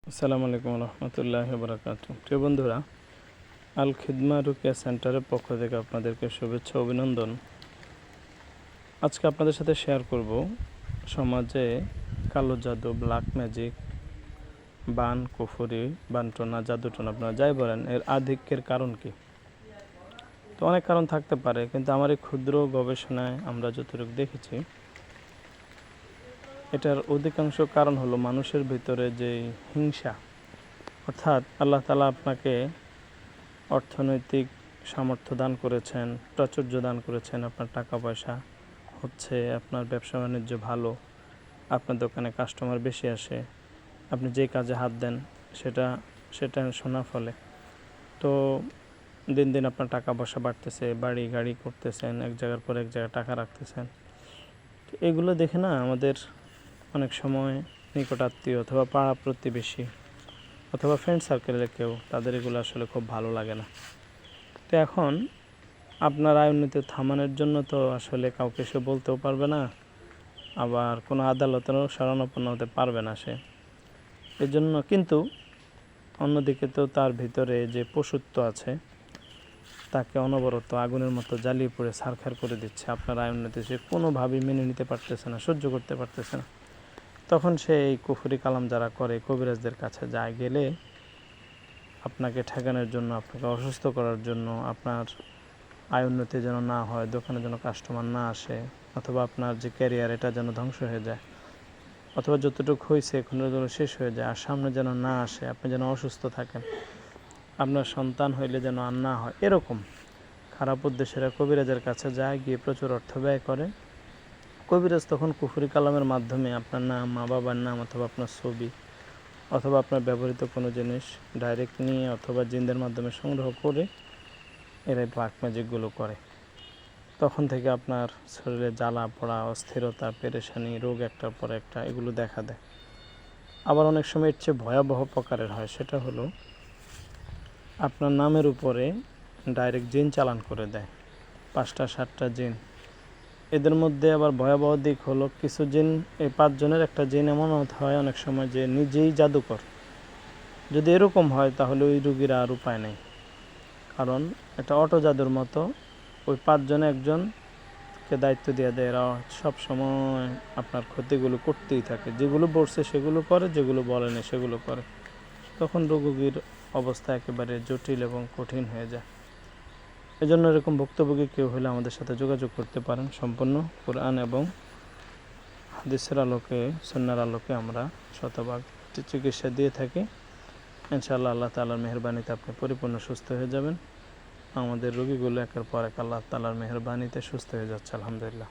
আসসালামু আলাইকুম রহমতুল্লাহি ওয়া বারাকাতুহু। প্রিয় বন্ধুরা, আল খিদমা রুকিয়া সেন্টারের পক্ষ থেকে আপনাদেরকে শুভেচ্ছা ও অভিনন্দন। আজকে আপনাদের সাথে শেয়ার করব সমাজে কালো জাদু, ব্ল্যাক ম্যাজিক, বান, কুফরি, বানটোনা, জাদুটোনা আপনারা যাই বলেন, এর আধিক্যের কারণ কি। তো অনেক কারণ থাকতে পারে, কিন্তু আমার এই ক্ষুদ্র গবেষণায় আমরা যতটুকু দেখেছি, এটার অধিকাংশ কারণ হলো মানুষের ভিতরে যে হিংসা। অর্থাৎ আল্লাহ তাআলা আপনাকে অর্থনৈতিক সামর্থ্য দান করেছেন, প্রাচুর্য দান করেছেন, আপনার টাকা পয়সা হচ্ছে, আপনার ব্যবসা বাণিজ্য ভালো, আপনার দোকানে কাস্টমার বেশি আসে, আপনি যেই কাজে হাত দেন সেটা শোনার ফলে তো দিন দিন আপনার টাকা পয়সা বাড়তেছে, বাড়ি গাড়ি করতেছেন, এক জায়গার পর এক জায়গায় টাকা রাখতেছেন। এগুলো দেখে না আমাদের অনেক সময় নিকটাত্মীয় অথবা পাড়া প্রতিবেশী অথবা ফ্রেন্ড সার্কেলের কেউ, তাদের এগুলো আসলে খুব ভালো লাগে না। তো এখন আপনার আয় উন্নতি থামানোর জন্য তো আসলে কাউকে সে বলতেও পারবে না, আবার কোনো আদালতেরও শরণাপন্ন হতে পারবে না সে। এজন্য কিন্তু অন্যদিকে তো তার ভিতরে যে পশুত্ব আছে, তাকে অনবরত আগুনের মতো জ্বালিয়ে পড়ে ছারখার করে দিচ্ছে। আপনার আয় উন্নতি সে কোনোভাবেই মেনে নিতে পারতেছে না, সহ্য করতে পারতেছে না। তখন সে এই কুফরি কালাম যারা করে, কবিরাজদের কাছে যায়, গেলে আপনাকে ঠেকানোর জন্য, আপনাকে অসুস্থ করার জন্য, আপনার আয় উন্নতি যেন না হয়, দোকানে যেন কাস্টমার না আসে, অথবা আপনার যে ক্যারিয়ার এটা যেন ধ্বংস হয়ে যায়, অথবা যতটুকু হয়েছে এখন যেন শেষ হয়ে যায়, আর সামনে যেন না আসে, আপনি যেন অসুস্থ থাকেন, আপনার সন্তান হইলে যেন আর না হয়, এরকম খারাপ উদ্দেশ্যেরা কবিরাজের কাছে যায়, গিয়ে প্রচুর অর্থ ব্যয় করে। কবিরাজ তখন কুফরি কালামের মাধ্যমে আপনার নাম, মা বাবার নাম, অথবা আপনার ছবি, অথবা আপনার ব্যবহৃত কোনো জিনিস ডাইরেক্ট নিয়ে অথবা জিনদের মাধ্যমে সংগ্রহ করে এরাই ব্ল্যাক ম্যাজিকগুলো করে। তখন থেকে আপনার শরীরে জ্বালা পোড়া, অস্থিরতা, পেরেশানি, রোগ একটার পর একটা এগুলো দেখা দেয়। আবার অনেক সময় এর চেয়ে ভয়াবহ প্রকারের হয়, সেটা হলো আপনার নামের উপরে ডাইরেক্ট জিন চালান করে দেয়, 5টা 7টা জিন। এদের মধ্যে আবার ভয়াবহ দিক হলো, কিছু জিন, এই 5 জনের একটা জিন এমন হয় অনেক সময় যে নিজেই জাদুকর। যদি এরকম হয় তাহলে ওই রুগীরা আর উপায় নেই, কারণ এটা অটো জাদুর মতো। ওই 5 জনে একজনকে দায়িত্ব দিয়ে দেয়, এরা সব সময় আপনার ক্ষতিগুলো করতেই থাকে, যেগুলো বলছে সেগুলো করে, যেগুলো বলেনি সেগুলো করে। তখন রোগীর অবস্থা একেবারে জটিল এবং কঠিন হয়ে যায়। এজন্য এরকম ভুক্তভোগী কেউ হলে আমাদের সাথে যোগাযোগ করতে পারেন। সম্পূর্ণ কোরআন এবং হাদিসের আলোকে, সুন্নাহর আলোকে আমরা শতভাগ চিকিৎসা দিয়ে থাকি। ইনশাআল্লাহ আল্লাহ তাআলার মেহেরবানিতে আপনি পরিপূর্ণ সুস্থ হয়ে যাবেন। আমাদের রোগীগুলো একের পর এক আল্লাহ তাআলার মেহেরবানিতে সুস্থ হয়ে যাচ্ছে, আলহামদুলিল্লাহ।